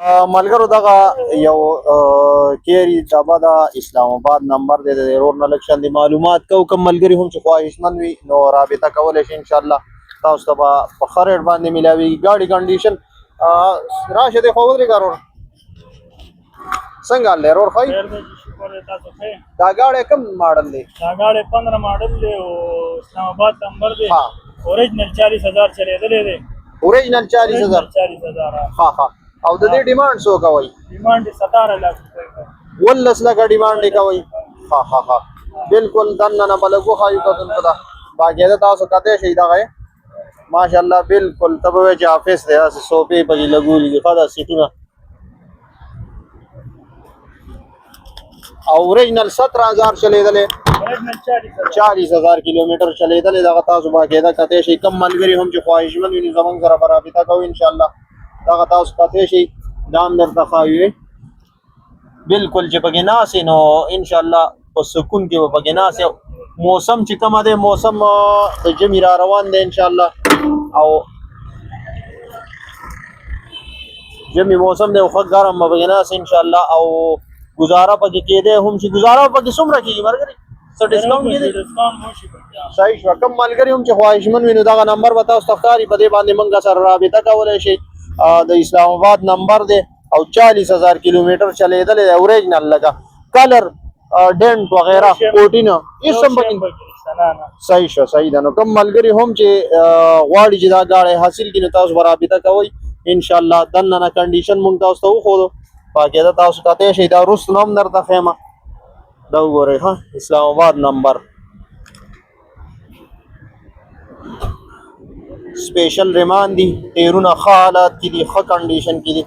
ملګرو دغه یو کیری دبا د اسلام آباد نمبر دی د رور نه لږ شاندې معلومات کوم ملګري هم چې خواهشمند وي نو رابطه کولی شي انشاءالله تاسو ته به په ښه ریټ باندې میلاویږي ګاډي کنډیشن راشه دی خو ودرېږه رور څنګه حال دی رور ښه دا ګاډی کوم ماډل دی دا ګاډی 15 ماډل دی او اسلام آباد نمبر دی اوریجنل 40000 چلیدلی دی اوریجنل 40000 ها ها او د دې ډیمانډ څو کوي ډیمانډ 17 لک روپے 19 لک ډیمانډ کوي ها ها ها بالکل دنه بلګو خایو کتن پدا باقاعده تاسو کته شي دا غي ماشاءالله بالکل تبه چې افیس دی اس سوپی په لګولې دی خدا سیټونه او اوریجنل 17000 چلیدلې 40000 کیلومتر چلیدلې دا تاسو باقاعده کته شي کم ملګری هم چې خواهشمن وي زمونږ سره رابطه کوي ان شاء الله دا تاسو کته شي دام درته خایوي بالکل چې پکې ناسې نو ان شاء الله په سکون کې پکې ناسې موسم چې کومه ده موسم د جمی را روان دی ان شاء الله او جمی موسم دی خو ګرم پکې ناسې ان شاء الله او گزاره پکې کېده هم چې گزاره پکې څومره کېږي مرګري څه ډیسکاونټ کېده صحیح شو کم ملګری هم چې خواهشمن وي نو دغه نمبر به تاسو ته ښکاري په دې باندې موږ سره رابطه کولی شئ د اسلام آباد نمبر دی او 40000 کیلومتر چلیدلی دی اوریجنل لګه کلر ډینټ وغیرہ کوټینه هیڅ هم پکې صحیح شو صحیح ده نو کم ملګري هم چې غواړي چې دا ګاډی حاصل کړي نو تاسو به رابطه کوئ انشاءالله دننه کنډیشن موږ تاسو ته وښودو باقاعده تاسو کته شي دا رست نوم درته خیمه دا وګورئ ها اسلام آباد نمبر سپیشل ریمان دي ټیرونه ښه حالات کې دي ښه کنډیشن کې دي